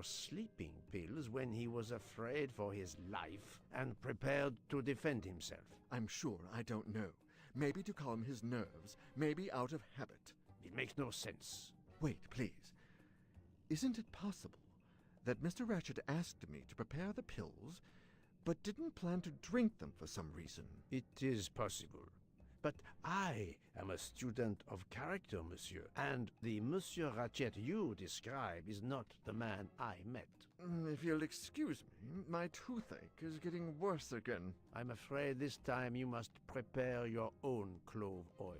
sleeping pills when he was afraid for his life and prepared to defend himself. I'm sure I don't know. Maybe to calm his nerves, maybe out of habit. It makes no sense. Wait, please. Isn't it possible that Mr. Ratchet asked me to prepare the pills, but didn't plan to drink them for some reason? It is possible. But I am a student of character, monsieur, and the Monsieur Ratchet you describe is not the man I met. If you'll excuse me, my toothache is getting worse again. I'm afraid this time you must prepare your own clove oil.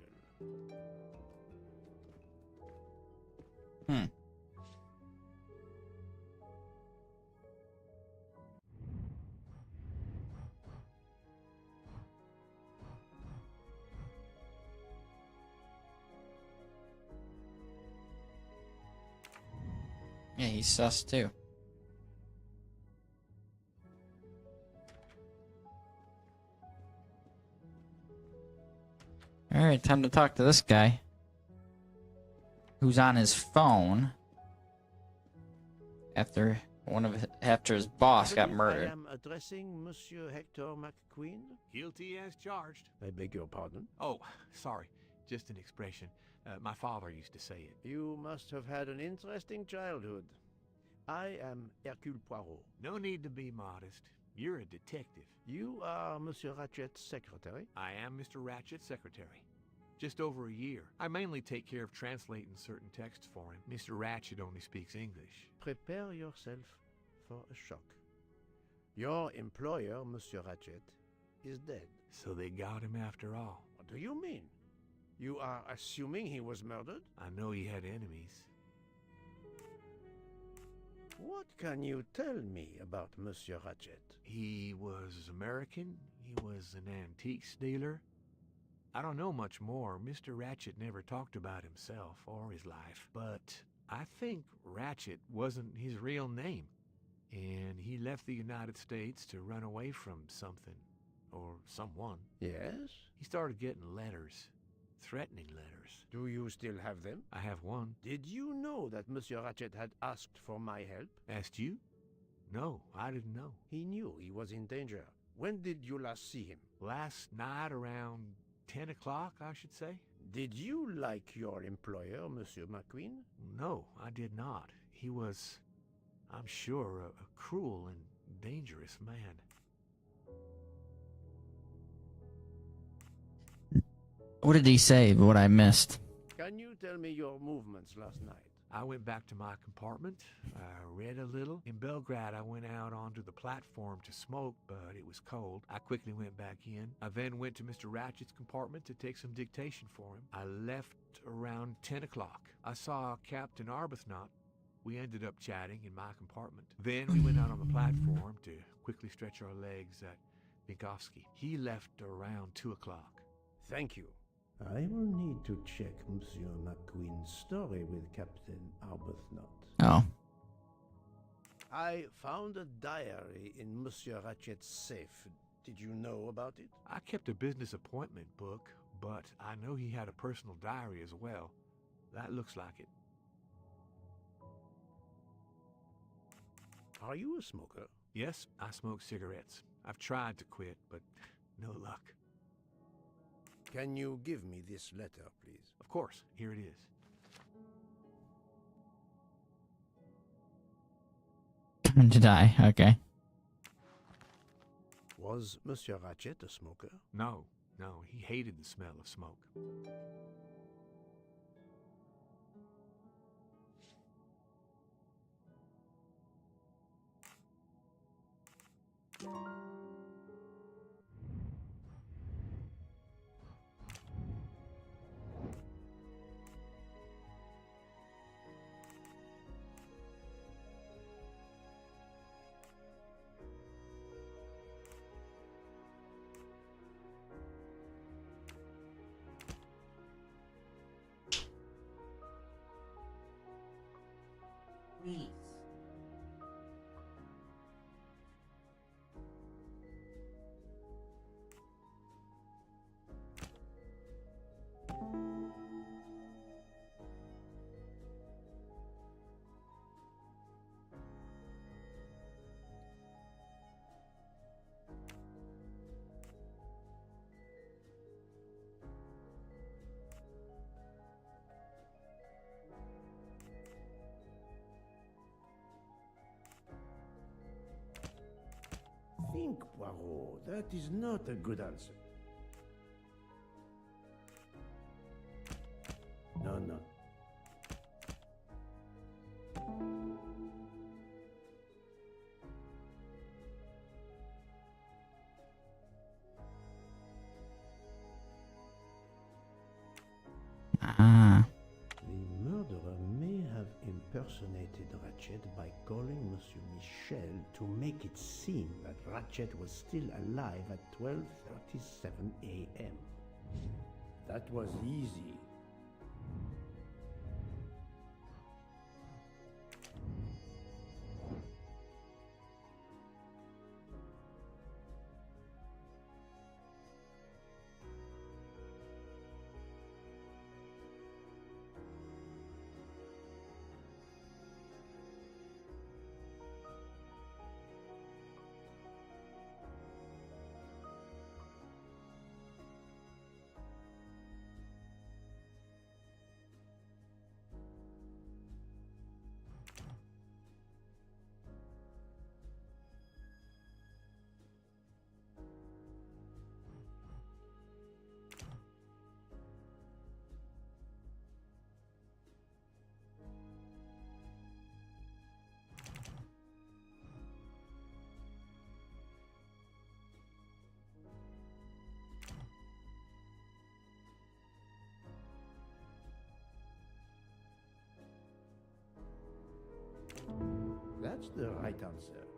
Yeah, he's sus too. Alright, time to talk to this guy. Who's on his phone after his boss got murdered. I am addressing Monsieur Hector McQueen. Guilty as charged. I beg your pardon. Oh, sorry. Just an expression. My father used to say it. You must have had an interesting childhood. I am Hercule Poirot. No need to be modest. You're a detective. You are Monsieur Ratchet's secretary? I am Mr. Ratchet's secretary. Just over a year. I mainly take care of translating certain texts for him. Mr. Ratchet only speaks English. Prepare yourself for a shock. Your employer, Monsieur Ratchet, is dead. So they got him after all. What do you mean? You are assuming he was murdered? I know he had enemies. What can you tell me about Monsieur Ratchet? He was American. He was an antiques dealer. I don't know much more. Mr. Ratchet never talked about himself or his life. But I think Ratchet wasn't his real name. And he left the United States to run away from something. Or someone. Yes? He started getting letters. Threatening letters. Do you still have them? I have one. Did you know that Monsieur Ratchet had asked for my help? Asked you? No, I didn't know. He knew he was in danger. When did you last see him? Last night around 10 o'clock, I should say. Did you like your employer, Monsieur McQueen? No, I did not. He was, I'm sure, a cruel and dangerous man. What did he say? What I missed? Can you tell me your movements last night? I went back to my compartment. I read a little. In Belgrade, I went out onto the platform to smoke, but it was cold. I quickly went back in. I then went to Mr. Ratchet's compartment to take some dictation for him. I left around 10 o'clock. I saw Captain Arbuthnot. We ended up chatting in my compartment. Then we went out on the platform to quickly stretch our legs at Binkovsky. He left around 2 o'clock. Thank you. I will need to check Monsieur McQueen's story with Captain Arbuthnot. Oh. I found a diary in Monsieur Ratchet's safe. Did you know about it? I kept a business appointment book, but I know he had a personal diary as well. That looks like it. Are you a smoker? Yes, I smoke cigarettes. I've tried to quit, but no luck. Can you give me this letter, please? Of course, here it is. To die, okay. Was Monsieur Ratchet a smoker? No, he hated the smell of smoke. think, Poirot. That is not a good answer. No, no. Ah. The murderer may have impersonated Ratchet by calling Monsieur Michel to make it seem that Ratchet was still alive at 12:37 a.m. That was easy. That's the right answer.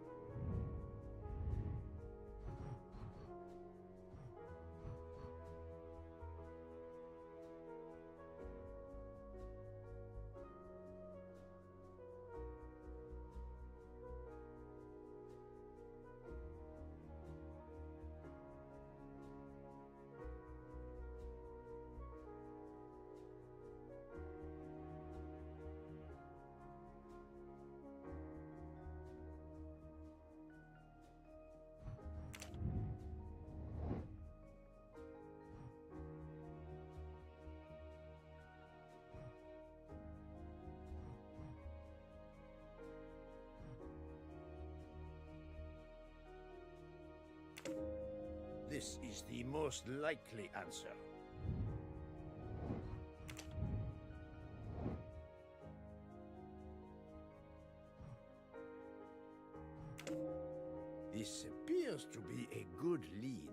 This is the most likely answer. This appears to be a good lead.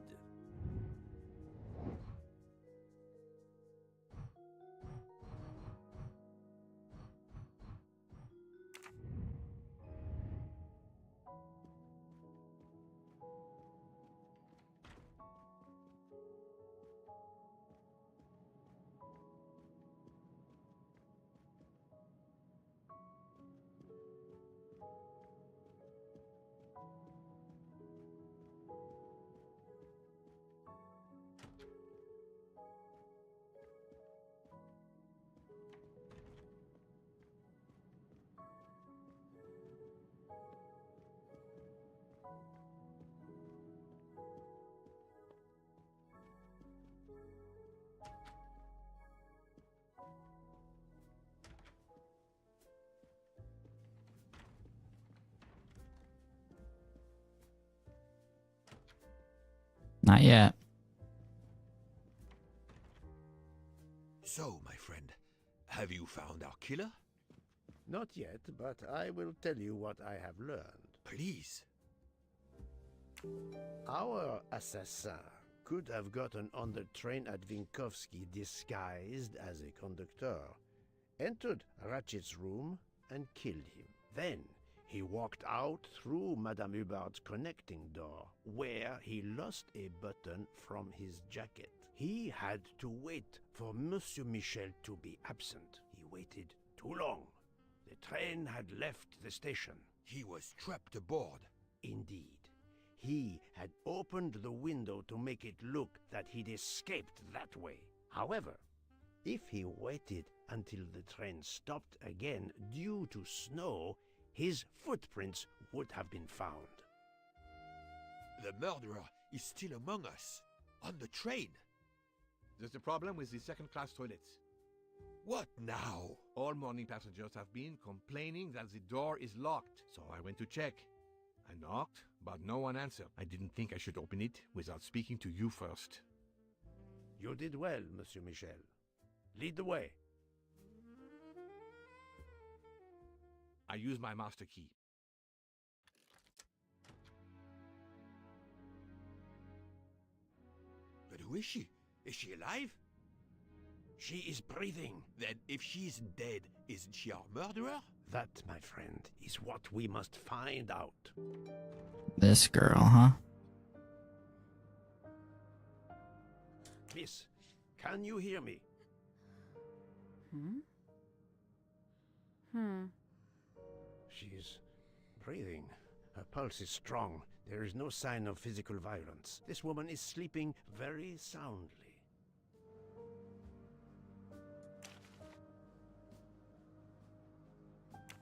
Not yet. So, my friend, have you found our killer? Not yet, but I will tell you what I have learned. Please. Our assassin could have gotten on the train at Vinkovsky disguised as a conductor, entered Ratchet's room and killed him. Then he walked out through Madame Hubbard's connecting door, where he lost a button from his jacket. He had to wait for Monsieur Michel to be absent. He waited too long. The train had left the station. He was trapped aboard. Indeed. He had opened the window to make it look that he'd escaped that way. However, if he waited until the train stopped again due to snow, his footprints would have been found. The murderer is still among us, on the train. There's a problem with the second-class toilets. What now? All morning passengers have been complaining that the door is locked, so I went to check. I knocked, but no one answered. I didn't think I should open it without speaking to you first. You did well, Monsieur Michel. Lead the way. I use my master key. But who is she? Is she alive? She is breathing. Then if she isn't dead, isn't she our murderer? That, my friend, is what we must find out. This girl, huh? Miss, can you hear me? She's breathing. Her pulse is strong. There is no sign of physical violence. This woman is sleeping very soundly.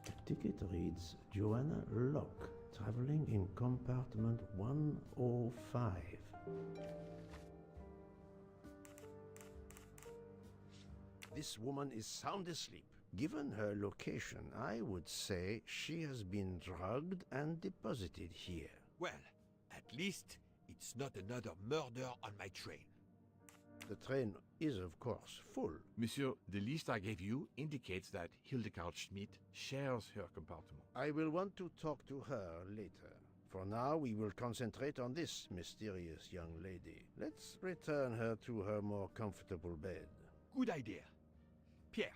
The ticket reads Joanna Locke, traveling in compartment 105. This woman is sound asleep. Given her location, I would say she has been drugged and deposited here. Well, at least it's not another murder on my train. The train is, of course, full. Monsieur, the list I gave you indicates that Hildegard Schmidt shares her compartment. I will want to talk to her later. For now, we will concentrate on this mysterious young lady. Let's return her to her more comfortable bed. Good idea. Pierre,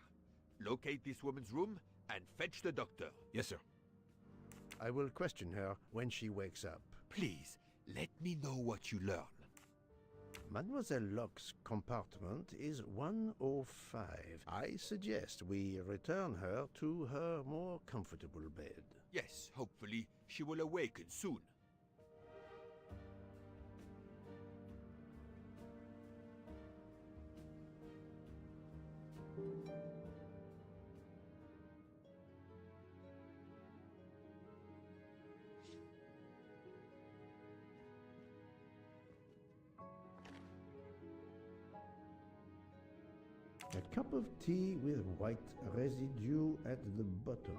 locate this woman's room and fetch the doctor. Yes, sir. I will question her when she wakes up. Please, let me know what you learn. Mademoiselle Locke's compartment is 105. I suggest we return her to her more comfortable bed. Yes, hopefully she will awaken soon. A cup of tea with white residue at the bottom.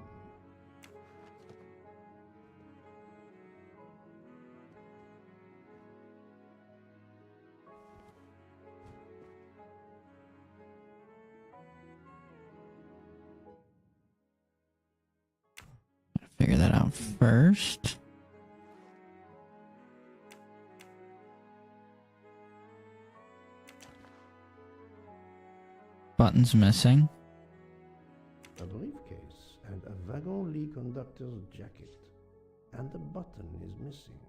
Figure that out first. Button's missing. A briefcase and a wagon-lit conductor's jacket. And the button is missing.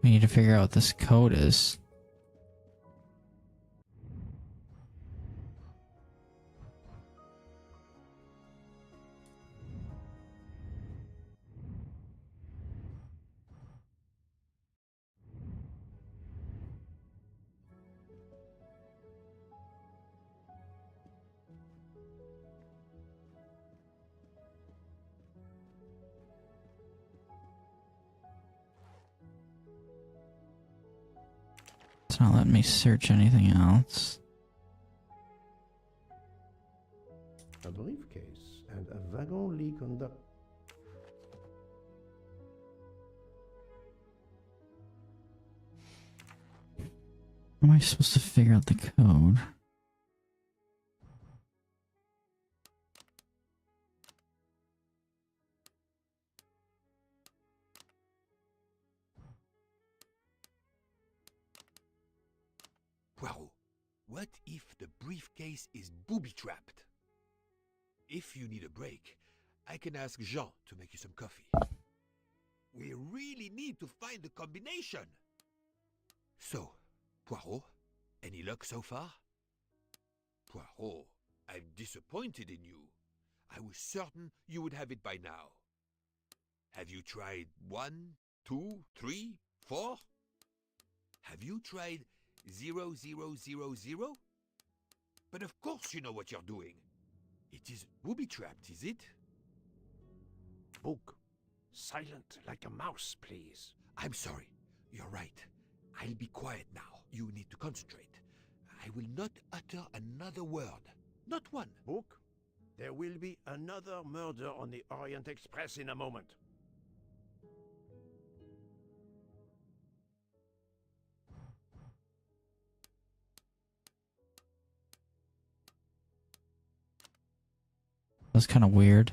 We need to figure out what this code is. It's not letting me search anything else. A briefcase and a wagon-lit conductor. How am I supposed to figure out the code? Poirot, what if the briefcase is booby-trapped? If you need a break, I can ask Jean to make you some coffee. We really need to find the combination. So, Poirot, any luck so far? Poirot, I'm disappointed in you. I was certain you would have it by now. Have you tried 1, 2, 3, 4? Have you tried 0000? But of course you know what you're doing. It is booby-trapped, is it? Book, silent like a mouse, please. I'm sorry. You're right. I'll be quiet now. You need to concentrate. I will not utter another word. Not one. Book, there will be another murder on the Orient Express in a moment. That's kind of weird.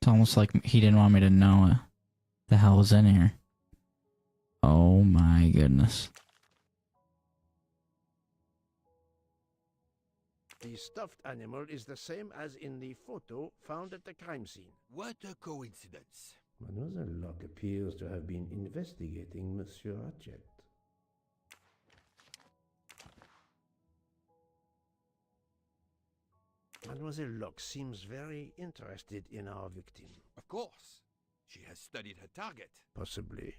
It's almost like he didn't want me to know what the hell was in here. Oh my goodness. The stuffed animal is the same as in the photo found at the crime scene. What a coincidence. Mademoiselle Locke appears to have been investigating Monsieur Ratchet. Mademoiselle Locke seems very interested in our victim. Of course. She has studied her target. Possibly.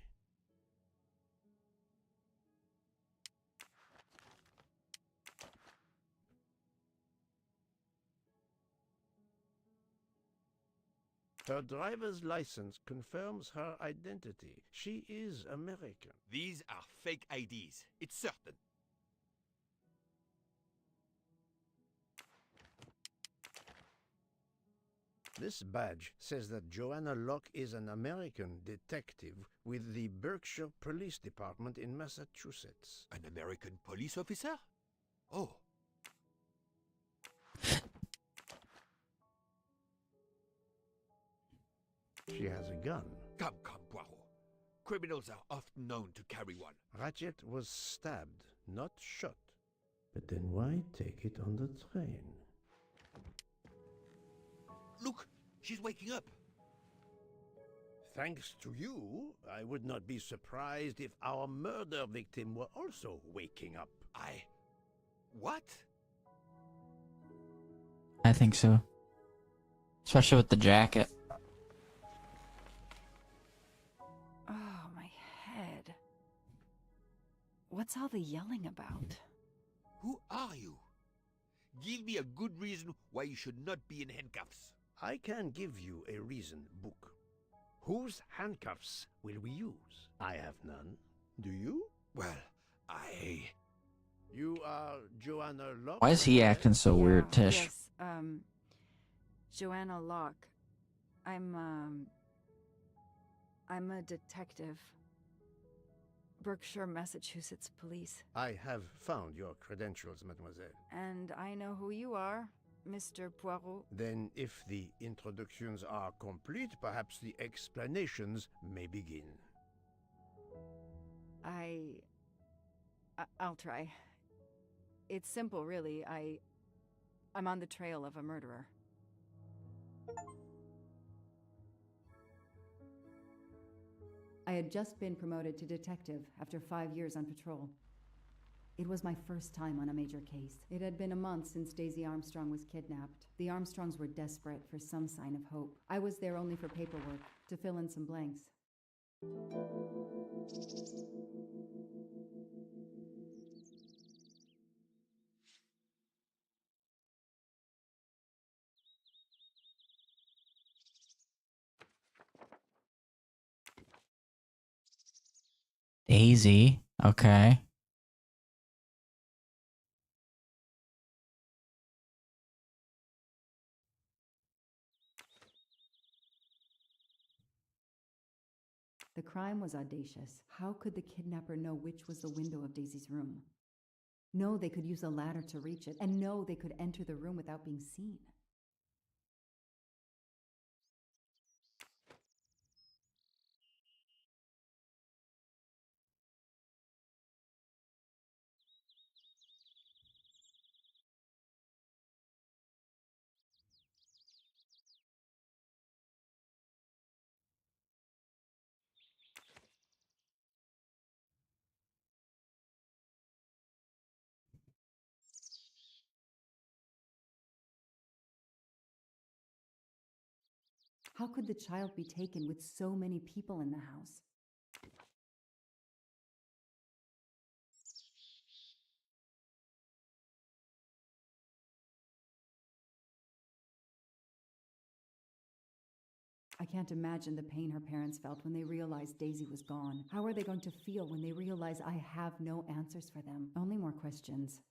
Her driver's license confirms her identity. She is American. These are fake IDs. It's certain. This badge says that Joanna Locke is an American detective with the Berkshire Police Department in Massachusetts. An American police officer? Oh. She has a gun. Come, Poirot. Criminals are often known to carry one. Ratchet was stabbed, not shot. But then why take it on the train? Look, she's waking up. Thanks to you, I would not be surprised if our murder victim were also waking up. What? I think so. Especially with the jacket. Oh, my head. What's all the yelling about? Who are you? Give me a good reason why you should not be in handcuffs. I can give you a reason, Book. Whose handcuffs will we use? I have none. Do you? Well, You are Joanna Locke? Why is he acting so weird, Tish? Yes, Joanna Locke. I'm a detective. Berkshire, Massachusetts Police. I have found your credentials, mademoiselle. And I know who you are, Mr. Poirot. Then, if the introductions are complete, perhaps the explanations may begin. I'll try. It's simple, really. I'm on the trail of a murderer. I had just been promoted to detective after 5 years on patrol. It was my first time on a major case. It had been a month since Daisy Armstrong was kidnapped. The Armstrongs were desperate for some sign of hope. I was there only for paperwork, to fill in some blanks. Daisy. Okay. The crime was audacious. How could the kidnapper know which was the window of Daisy's room? No, they could use a ladder to reach it, and no, they could enter the room without being seen. How could the child be taken with so many people in the house? I can't imagine the pain her parents felt when they realized Daisy was gone. How are they going to feel when they realize I have no answers for them? Only more questions.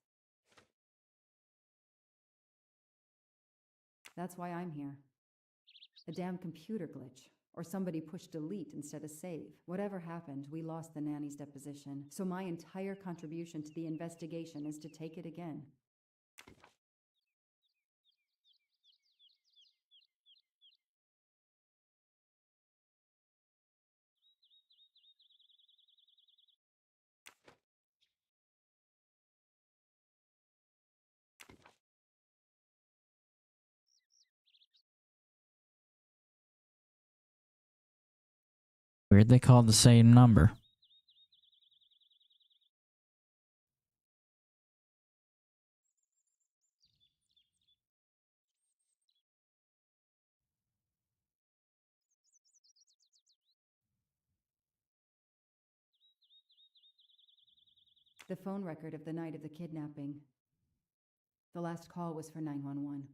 That's why I'm here. A damn computer glitch. Or somebody pushed delete instead of save. Whatever happened, we lost the nanny's deposition. So my entire contribution to the investigation is to take it again. Weird they called the same number. The phone record of the night of the kidnapping. The last call was for 911.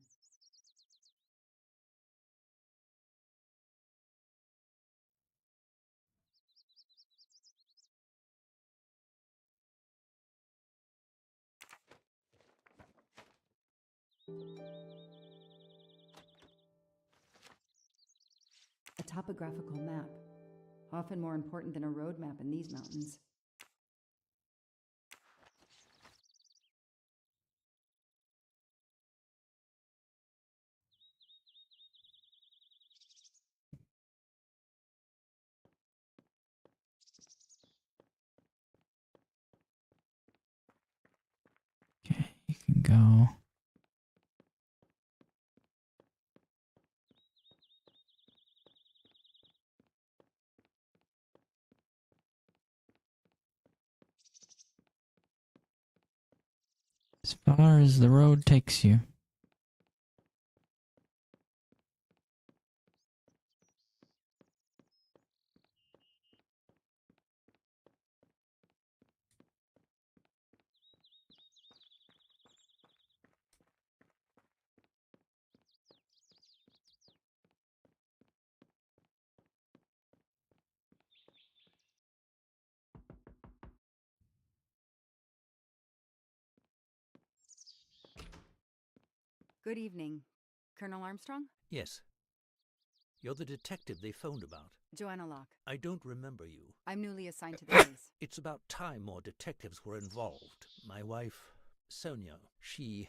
A topographical map, often more important than a road map in these mountains. Okay, you can go. As far as the road takes you. Good evening. Colonel Armstrong? Yes. You're the detective they phoned about. Joanna Locke. I don't remember you. I'm newly assigned to the case. It's about time more detectives were involved. My wife, Sonia, she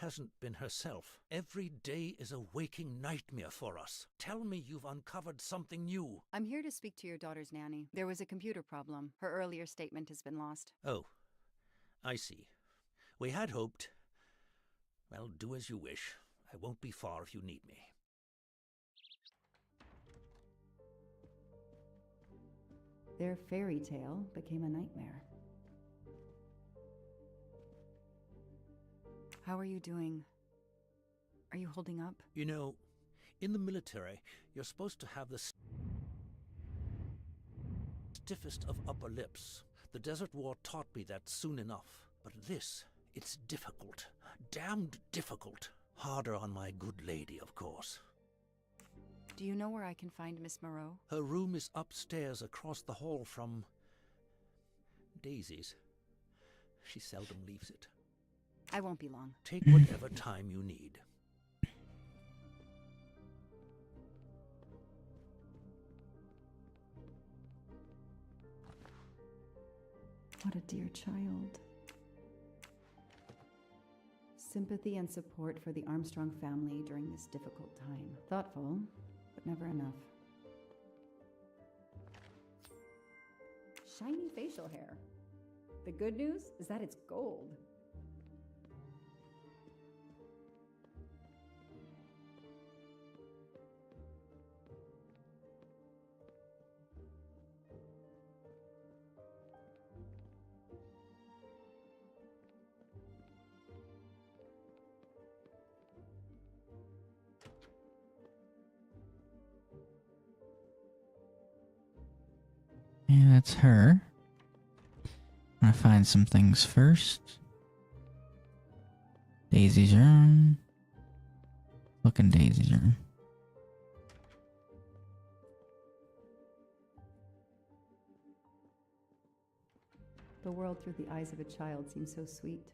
hasn't been herself. Every day is a waking nightmare for us. Tell me you've uncovered something new. I'm here to speak to your daughter's nanny. There was a computer problem. Her earlier statement has been lost. Oh, I see. We had hoped. Well, do as you wish. I won't be far if you need me. Their fairy tale became a nightmare. How are you doing? Are you holding up? You know, in the military, you're supposed to have the stiffest of upper lips. The Desert War taught me that soon enough. But this, it's difficult. Damned difficult. Harder on my good lady, of course. Do you know where I can find Miss Moreau? Her room is upstairs across the hall from Daisy's. She seldom leaves it. I won't be long. Take whatever time you need. What a dear child. Sympathy and support for the Armstrong family during this difficult time. Thoughtful, but never enough. Shiny facial hair. The good news is that it's gold. that's her. I'm gonna find some things first. Daisy's room. Look in Daisy's room. The world through the eyes of a child seems so sweet.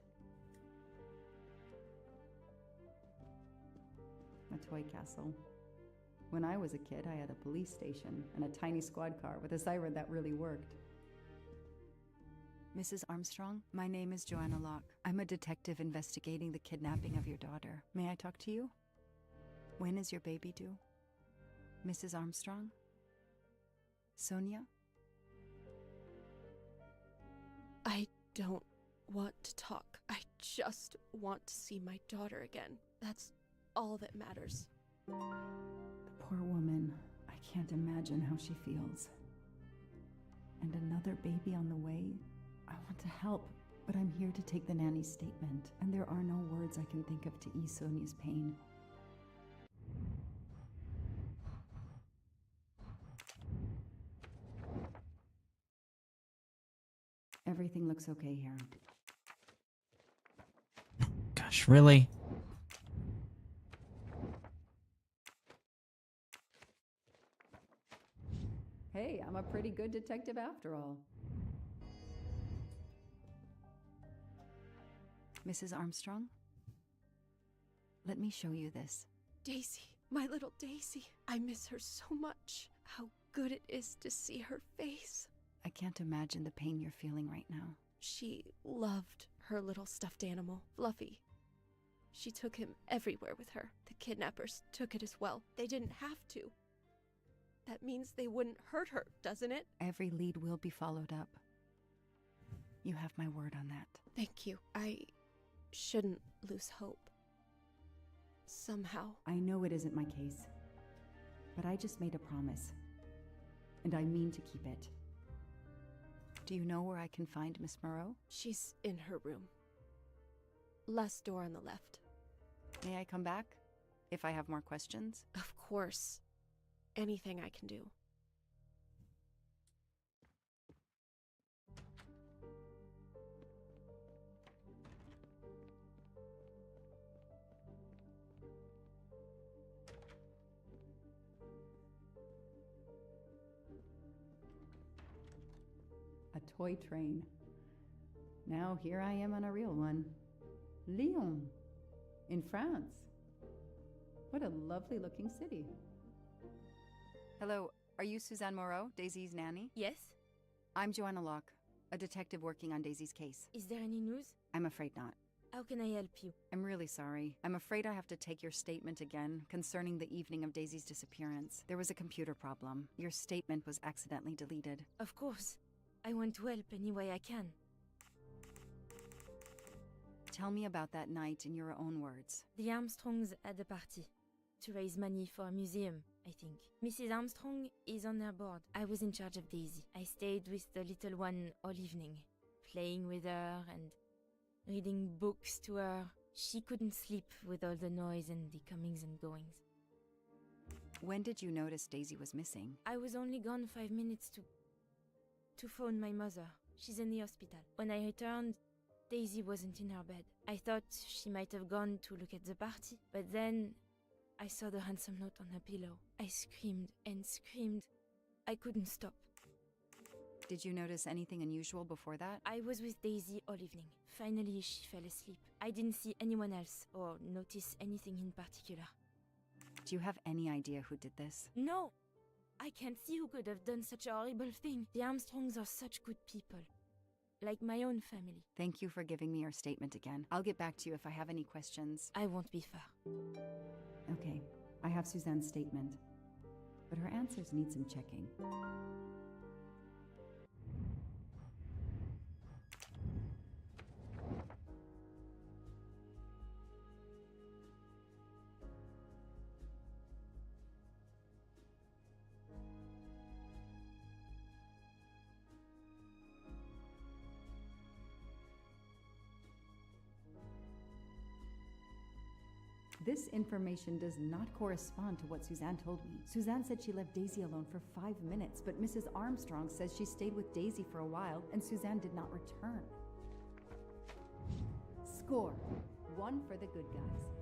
A toy castle. When I was a kid, I had a police station and a tiny squad car with a siren that really worked. Mrs. Armstrong, my name is Joanna Locke. I'm a detective investigating the kidnapping of your daughter. May I talk to you? When is your baby due? Mrs. Armstrong? Sonia? I don't want to talk. I just want to see my daughter again. That's all that matters. The poor woman. I can't imagine how she feels. And another baby on the way? I want to help, but I'm here to take the nanny's statement, and there are no words I can think of to ease Sonia's pain. Everything looks okay here. Gosh, really? Hey, I'm a pretty good detective after all. Mrs. Armstrong? Let me show you this. Daisy, my little Daisy. I miss her so much. How good it is to see her face. I can't imagine the pain you're feeling right now. She loved her little stuffed animal, Fluffy. She took him everywhere with her. The kidnappers took it as well. They didn't have to. That means they wouldn't hurt her, doesn't it? Every lead will be followed up. You have my word on that. Thank you. I shouldn't lose hope. Somehow. I know it isn't my case, but I just made a promise, and I mean to keep it. Do you know where I can find Miss Moreau? She's in her room. Last door on the left. May I come back? If I have more questions? Of course. Anything I can do. A toy train. Now here I am on a real one. Lyon, in France. What a lovely looking city. Hello, are you Suzanne Moreau, Daisy's nanny? Yes? I'm Joanna Locke, a detective working on Daisy's case. Is there any news? I'm afraid not. How can I help you? I'm really sorry. I'm afraid I have to take your statement again concerning the evening of Daisy's disappearance. There was a computer problem. Your statement was accidentally deleted. Of course. I want to help any way I can. Tell me about that night in your own words. The Armstrongs had a party to raise money for a museum, I think. Mrs. Armstrong is on their board. I was in charge of Daisy. I stayed with the little one all evening, playing with her and reading books to her. She couldn't sleep with all the noise and the comings and goings. When did you notice Daisy was missing? I was only gone 5 minutes to phone my mother. She's in the hospital. When I returned, Daisy wasn't in her bed. I thought she might have gone to look at the party, but then I saw the handsome note on her pillow. I screamed and screamed. I couldn't stop. Did you notice anything unusual before that? I was with Daisy all evening. Finally, she fell asleep. I didn't see anyone else or notice anything in particular. Do you have any idea who did this? No! I can't see who could have done such a horrible thing. The Armstrongs are such good people. Like my own family. Thank you for giving me your statement again. I'll get back to you if I have any questions. I won't be far. Okay, I have Suzanne's statement, but her answers need some checking. This information does not correspond to what Suzanne told me. Suzanne said she left Daisy alone for 5 minutes, but Mrs. Armstrong says she stayed with Daisy for a while and Suzanne did not return. Score. 1 for the good guys.